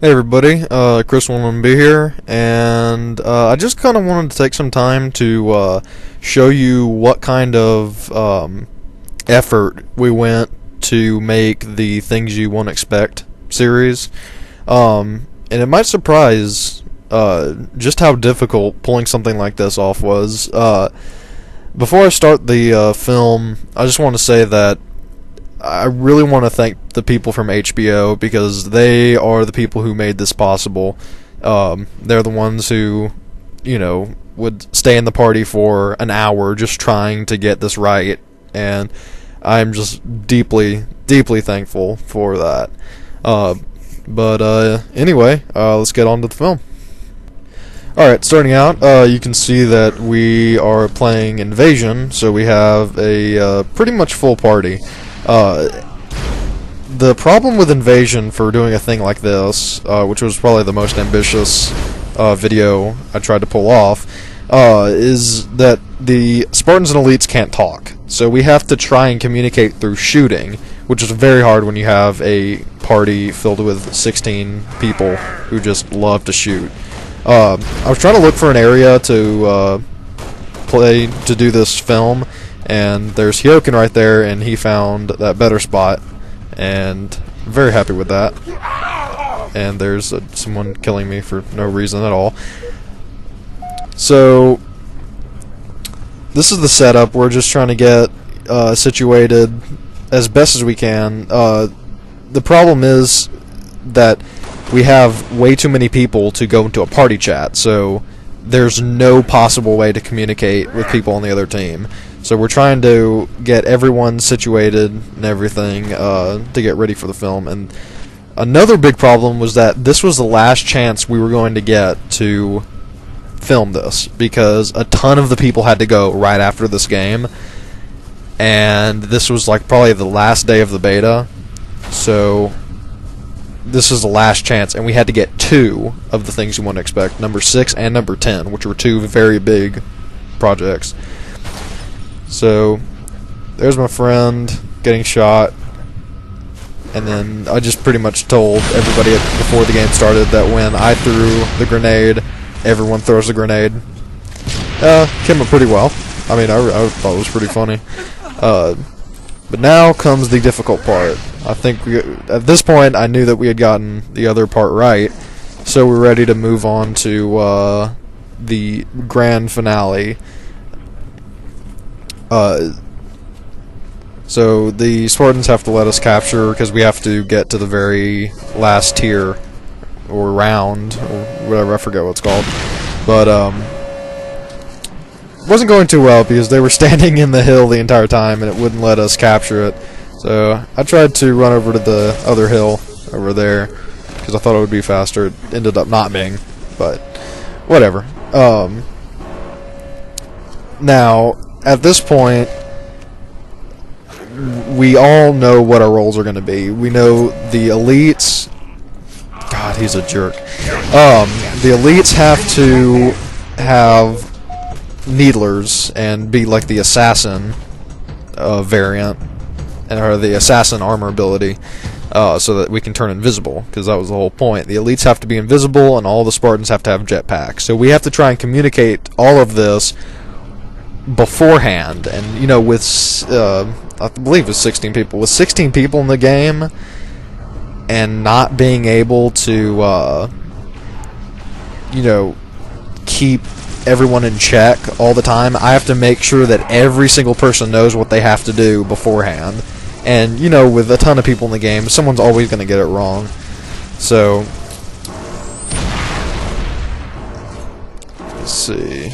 Hey everybody, Chris Wilman B here, and I just kind of wanted to take some time to show you what kind of effort we went to make the Things You Won't Expect series. And it might surprise just how difficult pulling something like this off was. Before I start the film, I just want to say that I really want to thank the people from HBO because they are the people who made this possible. They're the ones who, would stay in the party for an hour just trying to get this right, and I'm just deeply, deeply thankful for that. But anyway, let's get on to the film. Alright, starting out, you can see that we are playing Invasion, so we have a pretty much full party. The problem with Invasion for doing a thing like this, which was probably the most ambitious video I tried to pull off, is that the Spartans and Elites can't talk. So we have to try and communicate through shooting, which is very hard when you have a party filled with 16 people who just love to shoot. I was trying to look for an area to do this film, and there's Hyokin right there, and he found that better spot, and I'm very happy with that. And there's someone killing me for no reason at all. So this is the setup. We're just trying to get situated as best as we can. The problem is that we have way too many people to go into a party chat, so there's no possible way to communicate with people on the other team. So we're trying to get everyone situated and everything to get ready for the film. And another big problem was that this was the last chance we were going to get to film this, because a ton of the people had to go right after this game, and this was like probably the last day of the beta. So this is the last chance, and we had to get two of the Things You Won't Expect, number 6 and number 10, which were two very big projects. So there's my friend getting shot, and then I just pretty much told everybody before the game started that when I threw the grenade, everyone throws the grenade. Came up pretty well. I mean, I thought it was pretty funny. But now comes the difficult part. I think at this point I knew that we had gotten the other part right, so we're ready to move on to the grand finale. So the Spartans have to let us capture, because we have to get to the very last tier, or round, or whatever, I forget what it's called. But it wasn't going too well, because they were standing in the hill the entire time, and it wouldn't let us capture it. So I tried to run over to the other hill over there, because I thought it would be faster. It ended up not being, but whatever. Now, at this point, we all know what our roles are going to be. We know the Elites... God, he's a jerk. The Elites have to have Needlers and be like the Assassin variant, or the Assassin armor ability, so that we can turn invisible, because that was the whole point. The Elites have to be invisible, and all the Spartans have to have jetpacks. So we have to try and communicate all of this beforehand, and with I believe it was 16 people. With 16 people in the game, and not being able to keep everyone in check all the time, I have to make sure that every single person knows what they have to do beforehand. And with a ton of people in the game, someone's always going to get it wrong. So let's see.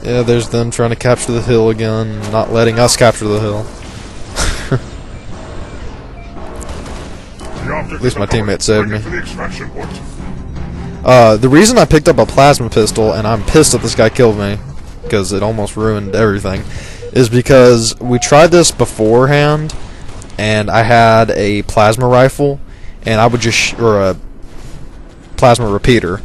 Yeah, there's them trying to capture the hill again, not letting us capture the hill. At least my teammate saved me. The reason I picked up a plasma pistol, and I'm pissed that this guy killed me, because it almost ruined everything, is because we tried this beforehand, and I had a plasma rifle, and I would just or a plasma repeater,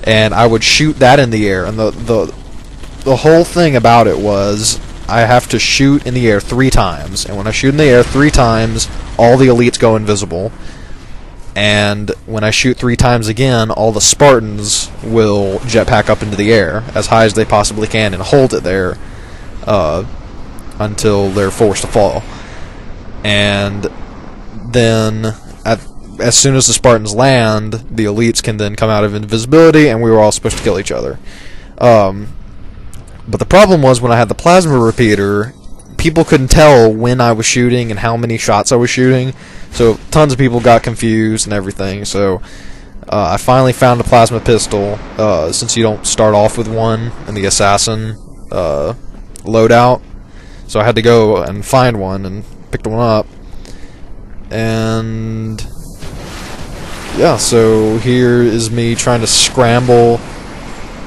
and I would shoot that in the air, and the whole thing about it was I have to shoot in the air 3 times, and when I shoot in the air 3 times, all the Elites go invisible. and when I shoot 3 times again, all the Spartans will jetpack up into the air as high as they possibly can and hold it there until they're forced to fall. And then as soon as the Spartans land, the elites can then come out of invisibility, and we were all supposed to kill each other. But the problem was, when I had the plasma repeater, people couldn't tell when I was shooting and how many shots I was shooting, so tons of people got confused and everything. So I finally found a plasma pistol, since you don't start off with one in the assassin loadout. So I had to go and find one and picked one up. And yeah, so here is me trying to scramble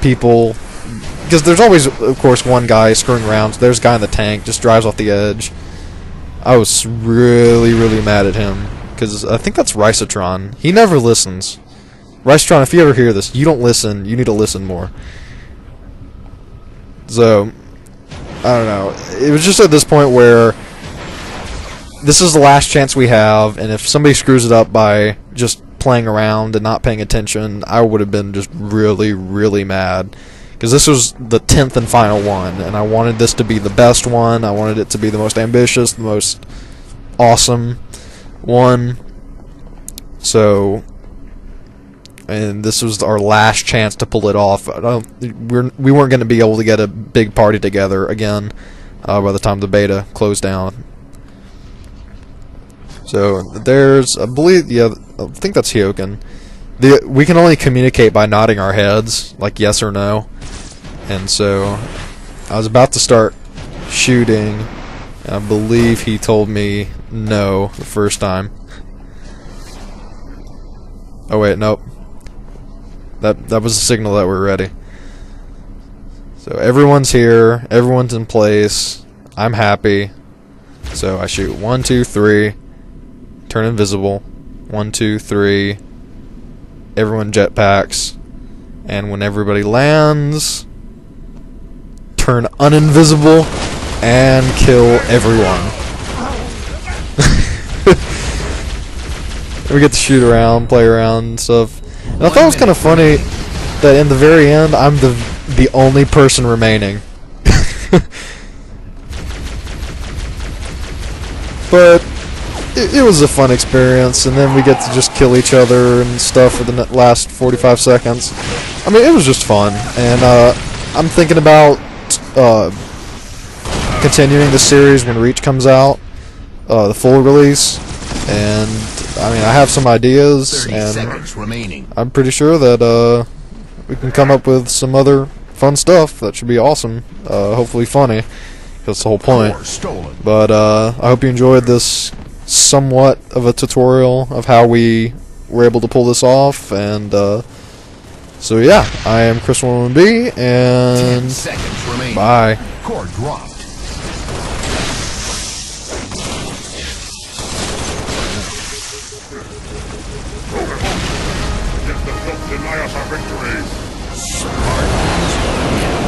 people, because there's always, of course, one guy screwing around. So there's a guy in the tank, just drives off the edge. I was really, really mad at him, because I think that's Ricetron. He never listens. Ricetron, if you ever hear this, you don't listen. You need to listen more. So, I don't know. It was just at this point where this is the last chance we have, and if somebody screws it up by just playing around and not paying attention, I would have been just really, really mad. Because this was the 10th and final one, and I wanted this to be the best one. I wanted it to be the most ambitious, the most awesome one. So, and this was our last chance to pull it off. We weren't going to be able to get a big party together again by the time the beta closed down. So there's, I believe, yeah, I think that's Hyokin. We can only communicate by nodding our heads, like yes or no. And so I was about to start shooting, and I believe he told me no the first time. Oh wait, nope. That was the signal that we're ready. So everyone's here, everyone's in place. I'm happy. So I shoot 1, 2, 3. Turn invisible. 1, 2, 3. Everyone jetpacks. And when everybody lands, turn uninvisible and kill everyone. We get to shoot around, play around and stuff. And I thought it was kind of funny that in the very end, I'm the only person remaining. But it was a fun experience, and then we get to just kill each other and stuff for the last 45 seconds. I mean, it was just fun, and I'm thinking about continuing the series when Reach comes out, the full release, and I mean, I have some ideas, and I'm pretty sure that we can come up with some other fun stuff that should be awesome, hopefully funny. That's the whole point. But I hope you enjoyed this somewhat of a tutorial of how we were able to pull this off, and so yeah, I am Chris11B, and bye. Core dropped. Deny us our victory. Spartans.